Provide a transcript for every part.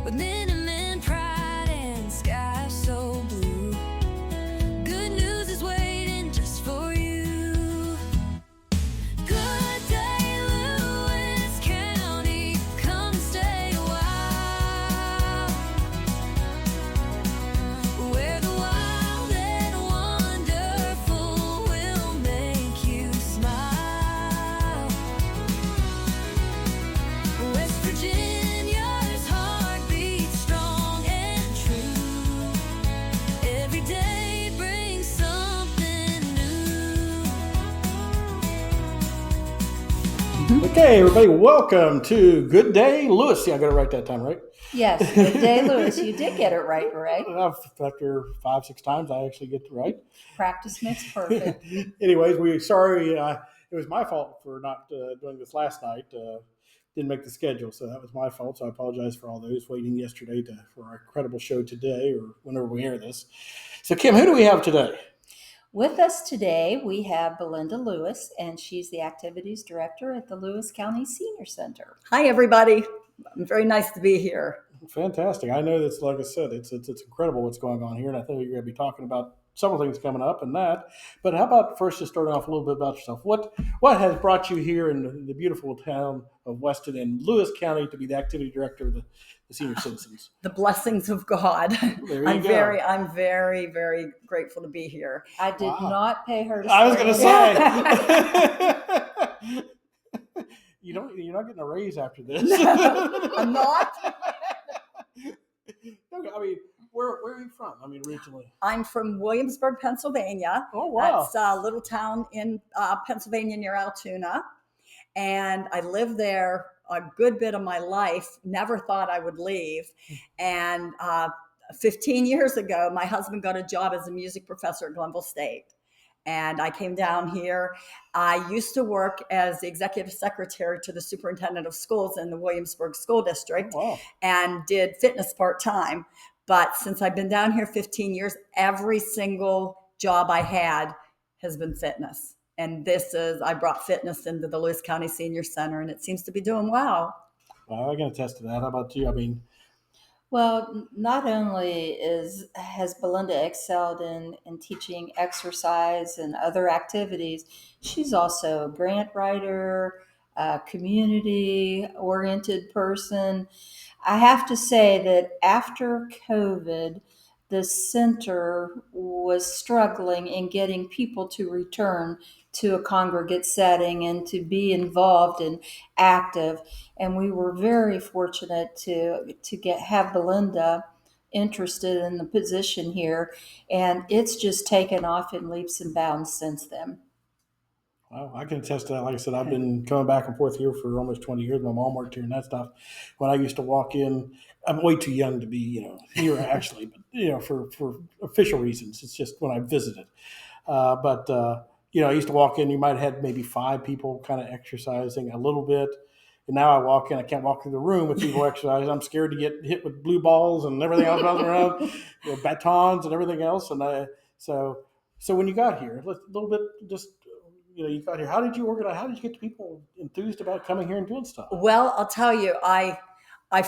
with linen and pride and sky so blue. Good news is waiting just for you. Good day, Lewis County. Come stay a while. Where the wild and wonderful will make you smile. West Virginia's heart beats strong and true. Every day brings something new. Okay, everybody, welcome to Good Day Lewis. Yeah, I got it right that time, right? Yes, Good Day Lewis. You did get it right, right? After 5-6 times, I actually get it right. Practice makes perfect. Anyways, it was my fault for not doing this last night. Didn't make the schedule, so that was my fault. So I apologize for all those waiting yesterday for our incredible show today or whenever we hear this. So, Kim, who do we have today? With us today, we have Belinda Lewis, and she's the Activities Director at the Lewis County Senior Center. Hi, everybody. Very nice to be here. Fantastic. I know that's, like I said, it's incredible what's going on here, and I think you're going to be talking about several things coming up and that. But how about first just starting off a little bit about yourself? What has brought you here in the beautiful town of Weston and Lewis County to be the activity director of the senior citizens? The blessings of God. There you I'm go. very, very grateful to be here. I did Wow. not pay her to I was say going to that. say. You're not getting a raise after this. I'm not. Okay, I mean, where are you from? I mean, originally. I'm from Williamsburg, Pennsylvania. Oh, wow. That's a little town in Pennsylvania near Altoona. And I lived there a good bit of my life. Never thought I would leave. And 15 years ago, my husband got a job as a music professor at Glenville State. And I came down here. I used to work as the executive secretary to the superintendent of schools in the Williamsburg School District. Oh, wow. And did fitness part-time. But since I've been down here 15 years, every single job I had has been fitness. And I brought fitness into the Lewis County Senior Center, and it seems to be doing well. Well, I can attest to that. How about you? I mean, Well, not only has Belinda excelled in teaching exercise and other activities, she's also a grant writer, a community-oriented person. I have to say that after COVID, the center was struggling in getting people to return to a congregate setting and to be involved and active. And we were very fortunate to have Belinda interested in the position here, and it's just taken off in leaps and bounds since then. wow, I can attest to that. Like I said, I've been coming back and forth here for almost 20 years. My mom worked here and that stuff. When I used to walk in, I'm way too young to be, here actually, but for official reasons. It's just when I visited. But I used to walk in. You might have had maybe 5 people kind of exercising a little bit. And now I walk in, I can't walk through the room with people exercising. I'm scared to get hit with blue balls and everything else around, batons and everything else. And so when you got here, let's a little bit just. You got here. How did you organize? How did you get people enthused about coming here and doing stuff? Well, I'll tell you, I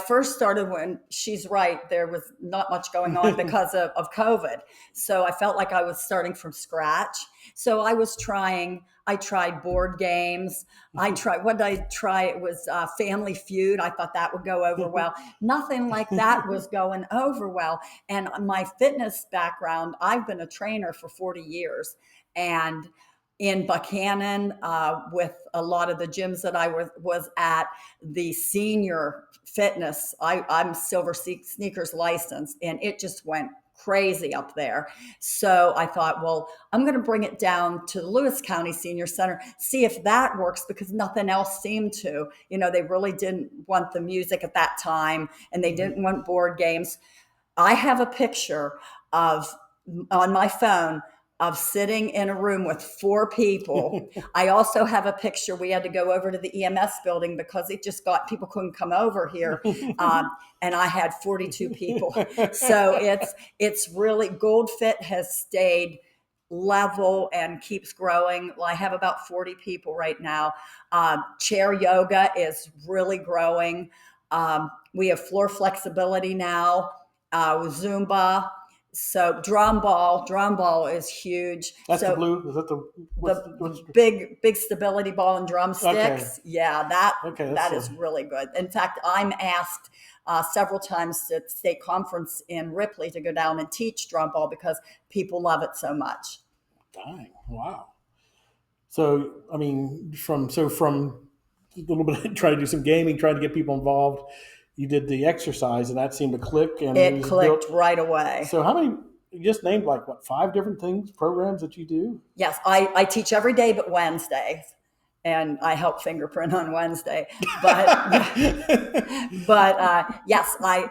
first started when she's right. There was not much going on because of COVID. So I felt like I was starting from scratch. So I tried board games. What did I try? It was Family Feud. I thought that would go over well. Nothing like that was going over well. And my fitness background, I've been a trainer for 40 years. And in Buchanan, with a lot of the gyms that I was at, the senior fitness, I'm Silver Sneakers licensed, and it just went crazy up there. So I thought, well, I'm going to bring it down to the Lewis County Senior Center, see if that works, because nothing else seemed to. They really didn't want the music at that time, and they didn't want board games. I have a picture on my phone of sitting in a room with 4 people. I also have a picture. We had to go over to the EMS building because people couldn't come over here. And I had 42 people. So it's really, Gold Fit has stayed level and keeps growing. Well, I have about 40 people right now. Chair yoga is really growing. We have floor flexibility now, with Zumba. So drum ball is huge. That's So the blue. Is that the what's the big stability ball and drumsticks. Okay. Yeah, Okay, that is really good. In fact, I'm asked several times at state conference in Ripley to go down and teach drum ball because people love it so much. dang, wow. So I mean, from a little bit trying to do some gaming, trying to get people involved. You did the exercise, and that seemed to click, and It was clicked built. right away. So how many? You just named like what 5 different things, programs that you do. Yes, I teach every day but Wednesday, and I help fingerprint on Wednesday. But yes, Well,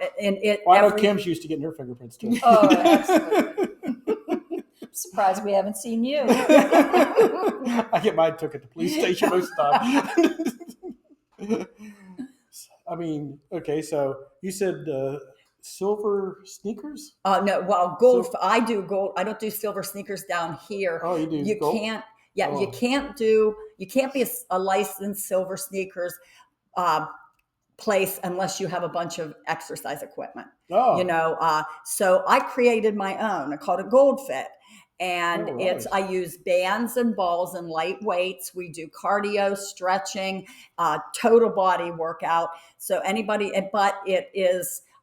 I know Kim's used to getting her fingerprints too. Oh, absolutely. I'm surprised we haven't seen you. I get mine took at the police station most of the time. I mean, okay, so you said silver sneakers? No, well, gold. I do gold. I don't do silver sneakers down here. Oh, you do You gold? can't. Yeah, Oh. you can't be a licensed silver sneakers uh, place unless you have a bunch of exercise equipment. Oh. So I created my own. I called it Gold Fit. And Oh, right. I use bands and balls and light weights. We do cardio, stretching, total body workout. So but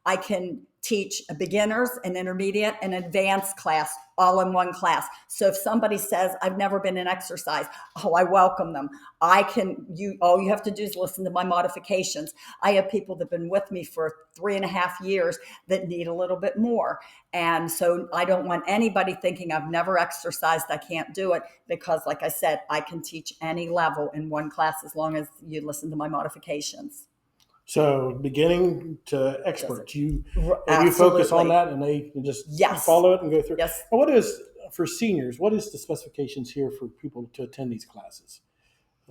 I can teach a beginners, an intermediate, an advanced class all in one class. So if somebody says, I've never been in exercise, I welcome them. All you have to do is listen to my modifications. I have people that have been with me for 3.5 years that need a little bit more. And so I don't want anybody thinking I've never exercised, I can't do it, because like I said, I can teach any level in one class as long as you listen to my modifications. So beginning to expert, you Absolutely. focus on that, and they can just Yes. follow it and go through. Yes. And what is for seniors? What is the specifications here for people to attend these classes?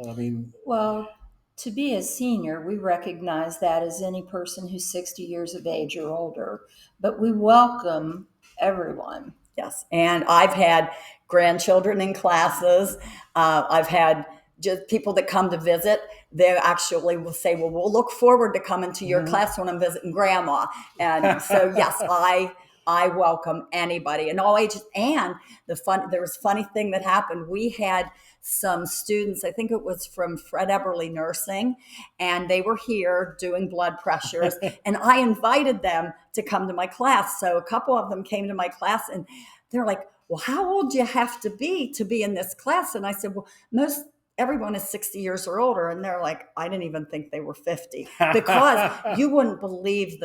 I mean, Well, to be a senior, we recognize that as any person who's 60 years of age or older, but we welcome everyone. Yes. And I've had grandchildren in classes. I've had just people that come to visit. They actually will say, well, we'll look forward to coming to your class when I'm visiting grandma. And so, yes, I welcome anybody in all ages. And there was a funny thing that happened. We had some students, I think it was from Fred Eberly Nursing, and they were here doing blood pressures, and I invited them to come to my class. So a couple of them came to my class, and they're like, well, how old do you have to be in this class? And I said, well, everyone is 60 years or older. And they're like, I didn't even think they were 50, because you wouldn't believe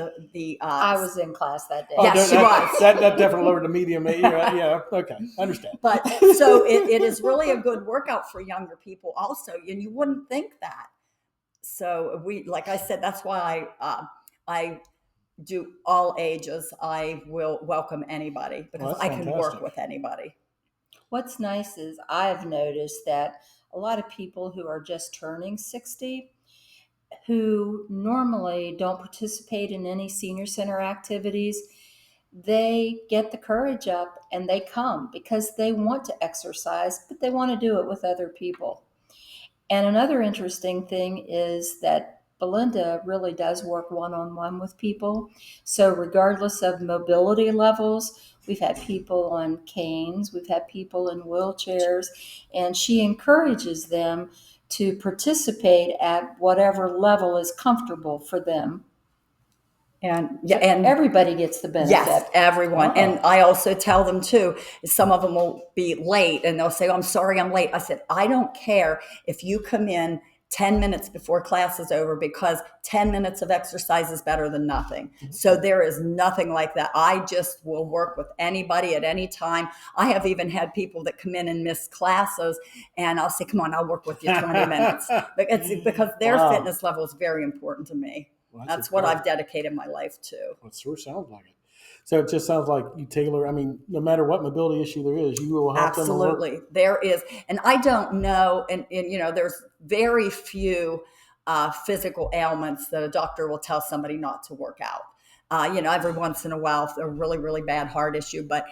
I was in class that day. Oh, yes, she was. That definitely lowered the medium. Yeah, okay, I understand. But so it is really a good workout for younger people also. And you wouldn't think that. So like I said, that's why I do all ages. I will welcome anybody, because I can work with anybody. What's nice is I've noticed that a lot of people who are just turning 60, who normally don't participate in any senior center activities, they get the courage up and they come because they want to exercise, but they want to do it with other people. And another interesting thing is that Belinda really does work one-on-one with people. So regardless of mobility levels, we've had people on canes, we've had people in wheelchairs, and she encourages them to participate at whatever level is comfortable for them. And everybody gets the benefit. Yes, everyone. Wow. And I also tell them too, some of them will be late and they'll say, oh, I'm sorry, I'm late. I said, I don't care if you come in 10 minutes before class is over, because 10 minutes of exercise is better than nothing. Mm-hmm. So there is nothing like that. I just will work with anybody at any time. I have even had people that come in and miss classes, and I'll say, come on, I'll work with you 20 minutes. Because their fitness level is very important to me. Well, that's what I've dedicated my life to. Well, it sure sounds like it. So it just sounds like you tailor, I mean, no matter what mobility issue there is, you will help them. Absolutely. There is. And I don't know, and there's very few physical ailments that a doctor will tell somebody not to work out. Every once in a while, a really, really bad heart issue, but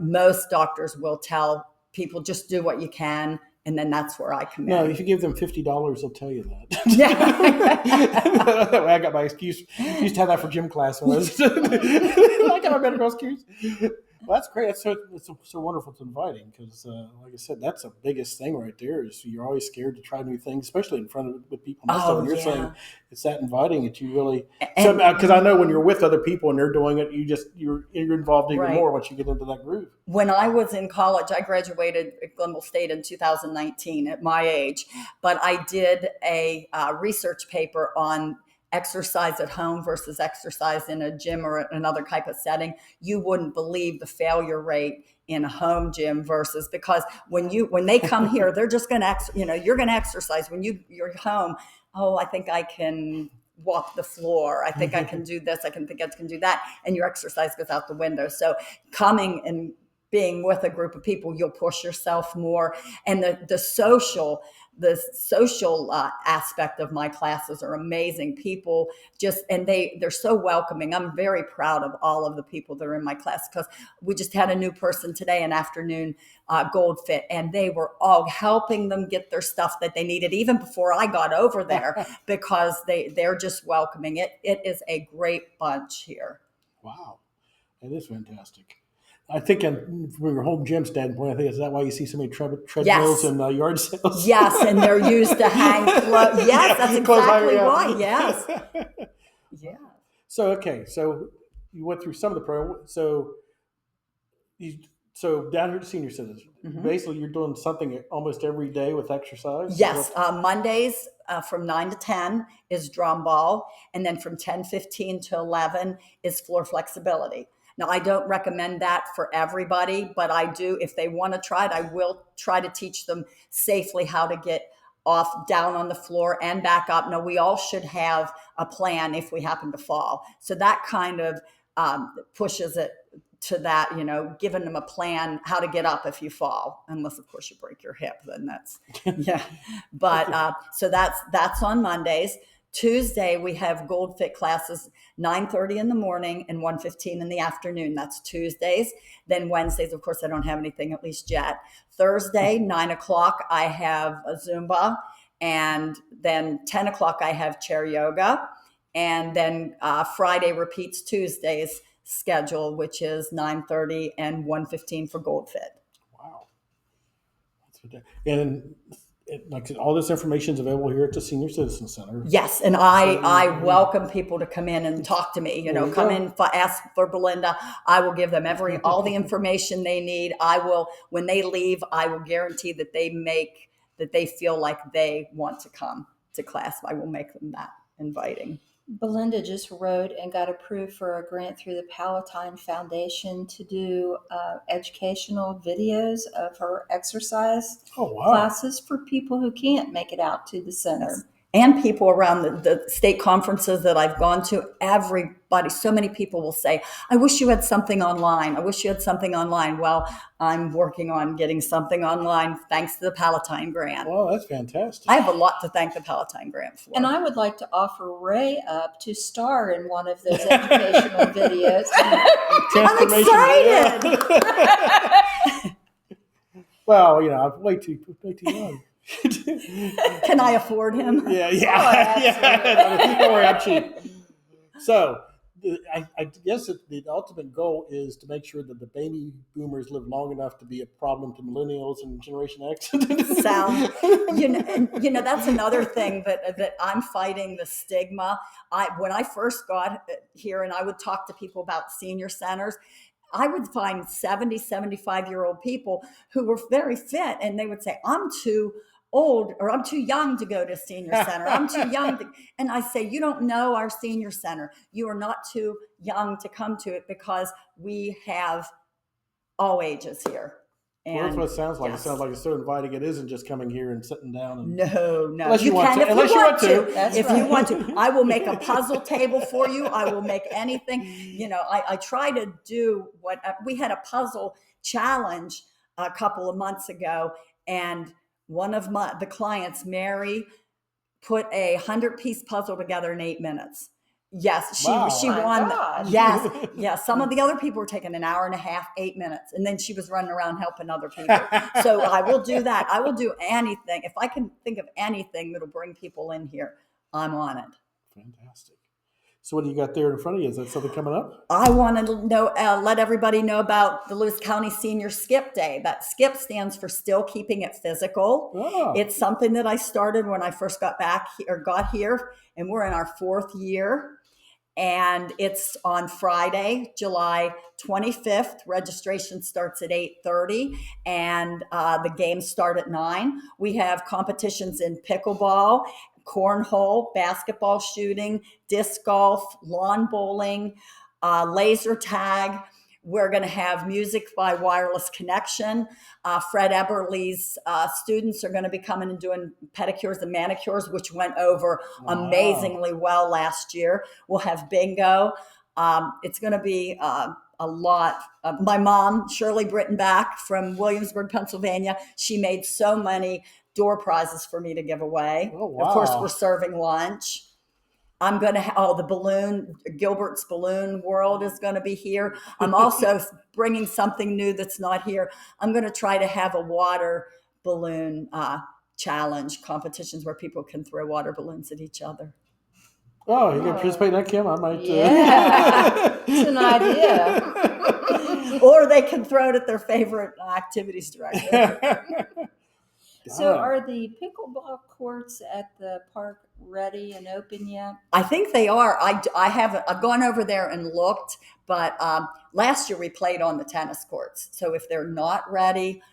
most doctors will tell people, just do what you can. and then that's where I come No, in. if you give them $50, they'll tell you that. Yeah. That way I got my excuse. I used to have that for gym class when I was. I got my medical excuse. Well, that's great. That's so wonderful. It's inviting because, like I said, that's the biggest thing right there. Is you're always scared to try new things, especially in front of with people. And stuff. Oh And you're yeah. saying it's that inviting that you really. And Because I know when you're with other people and they're doing it, you're involved even Right. more once you get into that groove. when I was in college, I graduated at Glenville State in 2019 at my age, but I did a research paper on exercise at home versus exercise in a gym or another type of setting. You wouldn't believe the failure rate in a home gym versus, because when they come here, they're just going to, you're going to exercise. When you're home, oh, I think I can walk the floor. I think I can do this. I can do that. And your exercise goes out the window. So coming and being with a group of people, you'll push yourself more. And the social aspect of my classes are amazing. People and they're so welcoming. I'm very proud of all of the people that are in my class, because we just had a new person today, an afternoon Gold Fit, and they were all helping them get their stuff that they needed even before I got over there, because they're just welcoming. It is a great bunch here. Wow, that is fantastic. I think from your home gym standpoint, I think is that why you see so many treadmills Yes. and yard sales? Yes, and they're used to hang clothes. Yes, Yeah, that's clothes exactly hanger, yeah. why. Yes. Yeah. So you went through some of the program. So down here to senior citizens, basically you're doing something almost every day with exercise. Yes, Mondays from 9 to 10 is drum ball, and then from 10:15 to 11 is floor flexibility. Now, I don't recommend that for everybody, but I do. If they want to try it, I will try to teach them safely how to get off, down on the floor and back up. Now, we all should have a plan if we happen to fall. So that kind of pushes it to that, giving them a plan how to get up if you fall, unless of course you break your hip, then that's, yeah. But so that's on Mondays. Tuesday, we have Gold Fit classes, 9:30 in the morning and 1:15 in the afternoon. That's Tuesdays. Then Wednesdays, of course, I don't have anything, at least yet. Thursday, 9 o'clock, I have a Zumba. And then 10 o'clock, I have chair yoga. And then Friday repeats Tuesday's schedule, which is 9:30 and 1:15 for Gold Fit. Wow. And like I said, all this information is available here at the Senior Citizen Center. Yes, and I welcome people to come in and talk to me. Come in, ask for Belinda. I will give them all the information they need. I will, when they leave, I will guarantee that they feel like they want to come to class. I will make them that inviting. Belinda just wrote and got approved for a grant through the Palatine Foundation to do educational videos of her exercise classes for people who can't make it out to the center. And people around the state conferences that I've gone to, everybody, so many people will say, I wish you had something online. I wish you had something online. Well, I'm working on getting something online thanks to the Palatine grant. Well, that's fantastic. I have a lot to thank the Palatine grant for. And I would like to offer Ray up to star in one of those educational videos. I'm excited. Yeah. Well, I'm way too young. Can I afford him? Yeah. Oh, Don't worry, I'm cheap. So, I guess the ultimate goal is to make sure that the baby boomers live long enough to be a problem to millennials and Generation X. That's another thing that I'm fighting, the stigma. When I first got here and I would talk to people about senior centers, I would find 70, 75-year-old people who were very fit, and they would say, I'm too old or I'm too young to go to senior center. I'm too young. And I say, you don't know our senior center. You are not too young to come to it, because we have all ages here. And Well, that's what it sounds like. yes. It sounds like it's so inviting. It isn't just coming here and sitting down. And, No. Unless you want can to. if Unless you want to. That's If right. you want to, I will make a puzzle table for you. I will make anything. I try to do what we had a puzzle challenge a couple of months ago, and one of the clients, Mary, put a 100-piece puzzle together in 8 minutes. Yes, Wow. she My won. gosh. Yes, yes. Some of the other people were taking an hour and a half, 8 minutes, and then she was running around helping other people. So I will do that. I will do anything if I can think of anything that'll bring people in here. I'm on it. Fantastic. So what do you got there in front of you? Is that something coming up? I want to know, let everybody know about the Lewis County Senior Skip Day. That skip stands for Still Keeping It Physical. Oh. It's something that I started when I first got here, and we're in our 4th year. And it's on Friday, July 25th. Registration starts at 8:30, and the games start at 9. We have competitions in pickleball, cornhole, basketball shooting, disc golf, lawn bowling, laser tag. We're going to have music by wireless connection. Fred Eberle's students are going to be coming and doing pedicures and manicures, which went over amazingly well last year. We'll have bingo. It's going to be a lot. My mom, Shirley Brittenbach from Williamsburg, Pennsylvania, she made so many door prizes for me to give away. Oh, wow. Of course, we're serving lunch. I'm going to, the balloon, Gilbert's Balloon World is going to be here. I'm also bringing something new that's not here. I'm going to try to have a water balloon challenge competitions where people can throw water balloons at each other. Oh, you can participate in that, Kim? I might. Yeah, it's an idea. Or they can throw it at their favorite activities director. So are the pickleball courts at the park ready and open yet? I think they are. I've gone over there and looked, but last year we played on the tennis courts. So if they're not ready,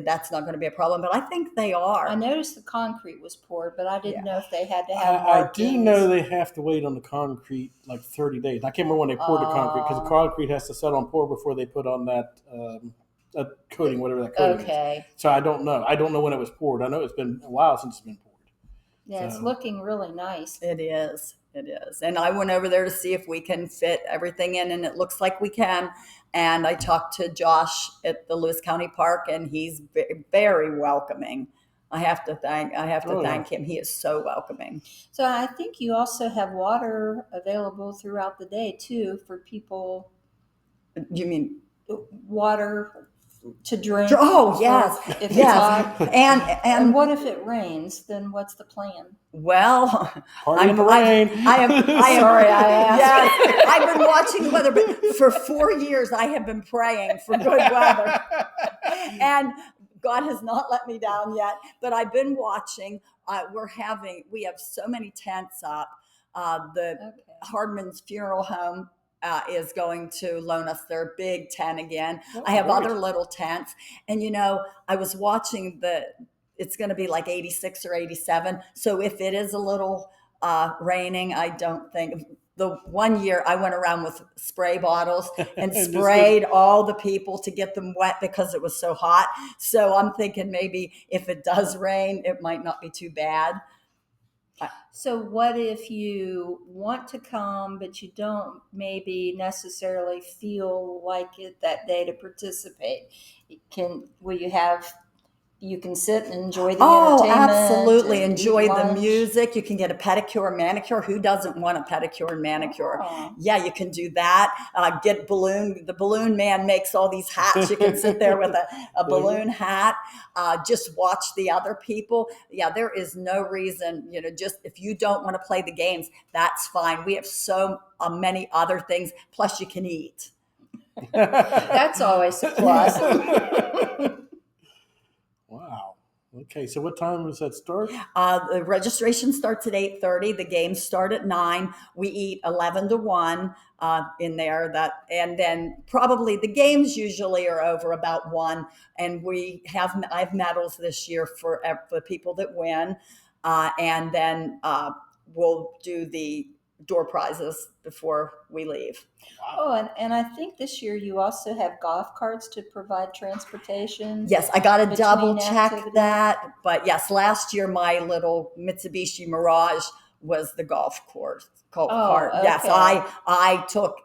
that's not going to be a problem. But I think they are. I noticed the concrete was poured, but I didn't know if they had to have I do markings. know they have to wait on the concrete like 30 days. I can't remember when they poured the concrete because the concrete has to set on pour before they put on that coating, whatever that coating is. So I don't know. I don't know when it was poured. I know it's been a while since it's been poured. Yeah, it's looking really nice. It is. It is. And I went over there to see if we can fit everything in, and it looks like we can. And I talked to Josh at the Lewis County Park, and he's very welcoming. I have to thank him. He is so welcoming. So I think you also have water available throughout the day too for people. You mean water to drink? Oh, yes. If yes. It's hot. And what if it rains? Then what's the plan? Well, Party in the rain. Sorry, I asked. Yes, I've been watching the weather, but for 4 years I have been praying for good weather. And God has not let me down yet, but I've been watching. We have so many tents up. Hardman's Funeral Home is going to loan us their big tent again. I have other little tents. And, I was watching it's going to be like 86 or 87. So if it is a little raining, I don't think. The one year I went around with spray bottles and sprayed all the people to get them wet because it was so hot. So I'm thinking maybe if it does rain, it might not be too bad. So what if you want to come, but you don't maybe necessarily feel like it that day to participate? You can sit and enjoy the entertainment. Absolutely. Enjoy the music. You can get a pedicure and manicure. Who doesn't want a pedicure and manicure? Oh. Yeah, you can do that. Get balloon. The balloon man makes all these hats. You can sit there with a balloon hat. Just watch the other people. Yeah, there is no reason, just if you don't want to play the games, that's fine. We have so many other things. Plus you can eat. That's always a plus. Wow. Okay, so what time does that start? The registration starts at 8:30. The games start at 9. We eat 11 to 1 in there. And then probably the games usually are over about 1. And I have medals this year for the people that win. And then we'll do the door prizes before we leave. Wow. Oh, and I think this year you also have golf carts to provide transportation. Yes, I got to double check activities. that. But yes, last year my little Mitsubishi Mirage was the golf cart. Okay. Yes, I took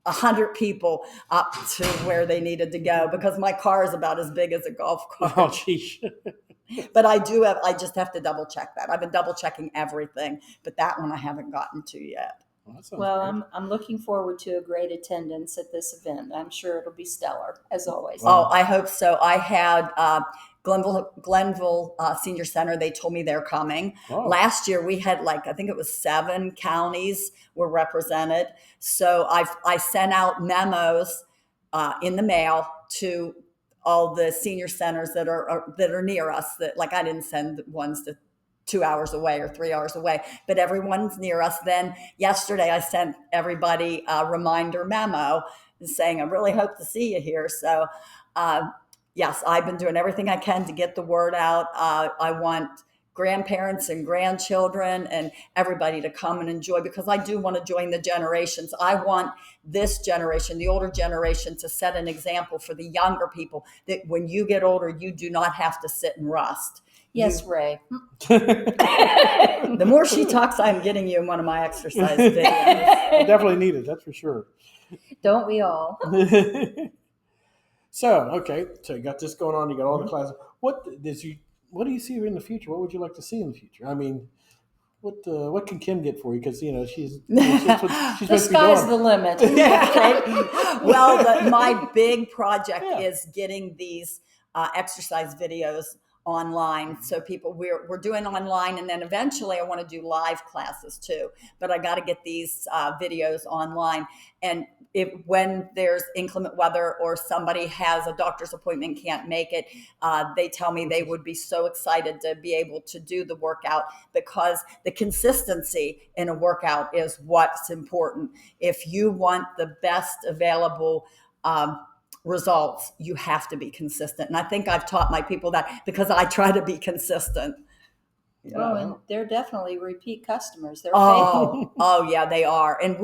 100 people up to where they needed to go because my car is about as big as a golf cart. Oh, geez. But I just have to double check that. I've been double checking everything, but that one I haven't gotten to yet. Well, that sounds Well, great. I'm looking forward to a great attendance at this event. I'm sure it'll be stellar, as always. Wow. Oh, I hope so. I had Glenville Senior Center. They told me they're coming. Oh. Last year we had I think it was 7 counties were represented. So I sent out memos in the mail to all the senior centers that are near us. That I didn't send ones to 2 hours away or 3 hours away, but everyone's near us. Then yesterday I sent everybody a reminder memo saying, I really hope to see you here. So, yes, I've been doing everything I can to get the word out. I want grandparents and grandchildren and everybody to come and enjoy, because I do want to join the generations. I want this generation, the older generation, to set an example for the younger people that when you get older, you do not have to sit and rust. Yes, Ray. The more she talks, I'm getting you in one of my exercise videos. I definitely need it. That's for sure. Don't we all? So you got this going on. You got all the classes. What do you see in the future? What would you like to see in the future? I mean, what can Kim get for you? Because she's that's what she's The supposed to be sky's doing. the limit. Well, my big project Yeah. is getting these exercise videos online. So we're doing online, and then eventually I want to do live classes too. But I got to get these videos online. And when there's inclement weather or somebody has a doctor's appointment, can't make it, they tell me they would be so excited to be able to do the workout, because the consistency in a workout is what's important. If you want the best available results, you have to be consistent. And I think I've taught my people that, because I try to be consistent. Oh, and they're definitely repeat customers. They're Oh yeah, they are. And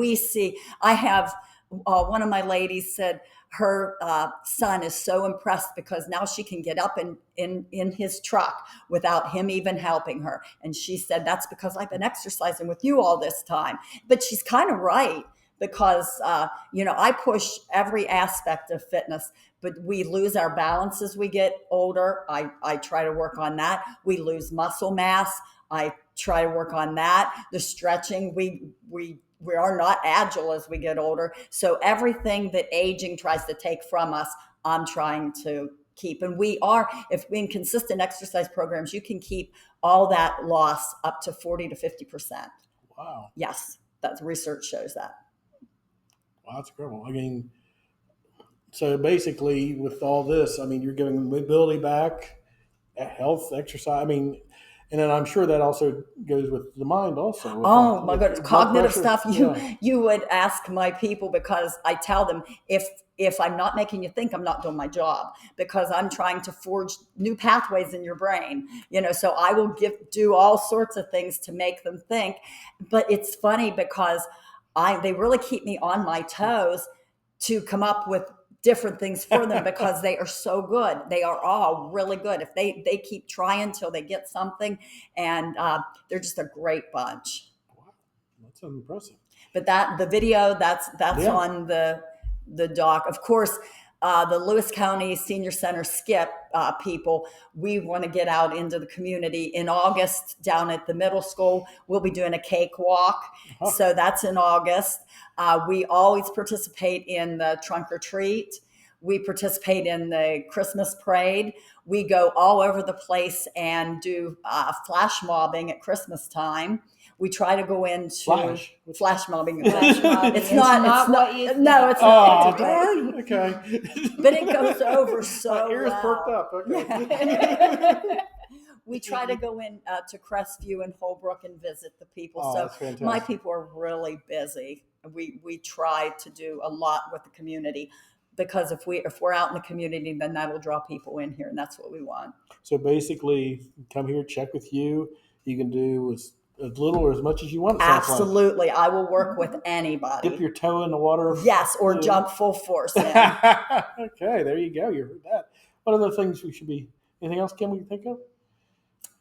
I have one of my ladies said her son is so impressed because now she can get up in his truck without him even helping her. And she said, that's because I've been exercising with you all this time. But she's kind of right, because I push every aspect of fitness, but we lose our balance as we get older. I try to work on that. We lose muscle mass. I try to work on that. The stretching, we are not agile as we get older. So everything that aging tries to take from us, I'm trying to keep. And if in consistent exercise programs, you can keep all that loss up to 40 to 50%. Wow. Yes, that research shows that. Wow, that's incredible. I mean, so basically with all this, you're giving mobility back, health, exercise. And then I'm sure that also goes with the mind also. Oh my goodness, cognitive pressure. stuff. Yeah. You would ask my people, because I tell them, if I'm not making you think, I'm not doing my job, because I'm trying to forge new pathways in your brain. So I will do all sorts of things to make them think. But it's funny because they really keep me on my toes to come up with different things for them, because they are so good. They are all really good. If they keep trying till they get something, and they're just a great bunch. Wow, that's impressive. But the video that's Yeah. on the doc. Of course, the Lewis County Senior Center skip people, we want to get out into the community. In August, down at the middle school, we'll be doing a cakewalk. Uh-huh. So that's in August. We always participate in the trunk or treat. We participate in the Christmas parade. We go all over the place and do flash mobbing at Christmas time. We try to go into flash mobbing. It's not what you think. No, it's not. Darn. Okay. But it goes over so My ears well. perked up. Okay. We try to go in to Crestview and Holbrook and visit the people. Oh, So that's fantastic. my people are really busy. We try to do a lot with the community, because if we're out in the community, then that'll draw people in here, and that's what we want. So basically, come here, check with you. You can do as little or as much as you want. Absolutely. I will work with anybody. Dip your toe in the water. Yes, or jump full force in. Okay, there you go. You heard that. What other things we should be? Anything else, Kim, we can think of?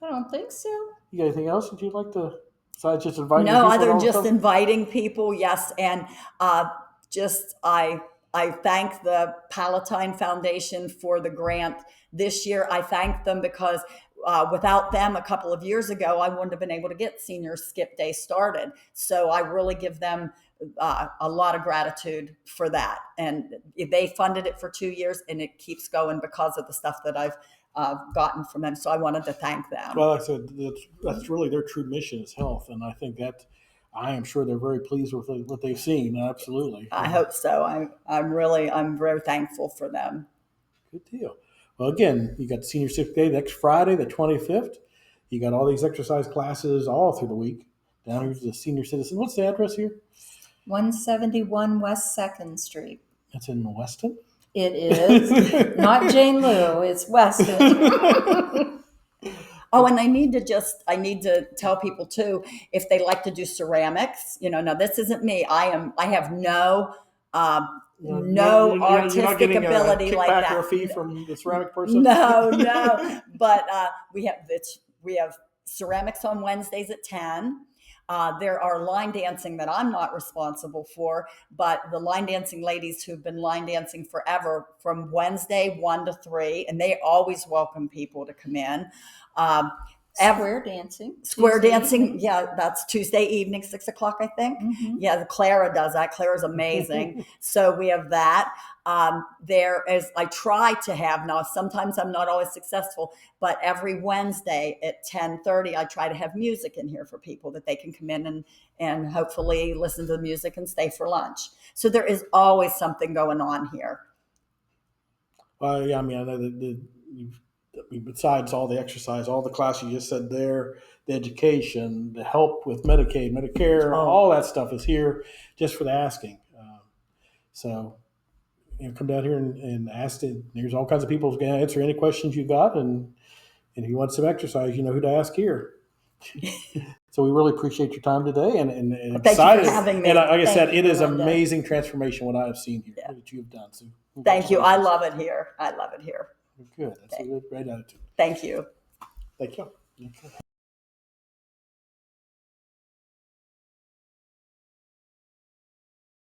I don't think so. You got anything else that you'd like to, besides just inviting No, people? other and than all just stuff? inviting people, yes. And I I thank the Palatine Foundation for the grant this year. I thank them because without them a couple of years ago, I wouldn't have been able to get Senior Skip Day started. So I really give them a lot of gratitude for that. And they funded it for 2 years, and it keeps going because of the stuff that I've gotten from them. So I wanted to thank them. Well, like I said, that's really their true mission is health, and I think that I am sure they're very pleased with what they've seen. Absolutely, I hope so. I'm very thankful for them. good deal. Well, again, you got Senior Sick Day next Friday, the 25th. You got all these exercise classes all through the week. Down here's the senior citizen. What's the address here? 171 West 2nd Street. That's in Weston. It is not Jane Lou, it's Weston. Oh, and I need to tell people too, if they like to do ceramics, now this isn't me. I have no You're not artistic getting ability a like kickback that. or a fee from the ceramic person. No. But we have ceramics on Wednesdays at 10. There are line dancing that I'm not responsible for, but the line dancing ladies who've been line dancing forever from Wednesday 1 to 3, and they always welcome people to come in. Square dancing. Square Tuesday dancing, evening. yeah, that's Tuesday evening, 6:00, I think. Mhm. Yeah, Clara does that. Clara's amazing. So we have that. There is, I try to have, now sometimes I'm not always successful, but every Wednesday at 10:30, I try to have music in here for people that they can come in and hopefully listen to the music and stay for lunch. So there is always something going on here. Yeah, I mean, I know that besides all the exercise, all the classes you just said there, the education, the help with Medicaid, Medicare, Oh. all that stuff is here just for the asking. So come down here and ask it. There's all kinds of people who can answer any questions you got, and if you want some exercise, you know who to ask here. So we really appreciate your time today, and Thank excited. you for having me. And like I Thank said, you, it is Belinda. amazing transformation what I have seen here, Yeah. that you've done. So Thank you. I congratulations. love it here. I love it here. Good. That's a great attitude. Thank you. Thank you.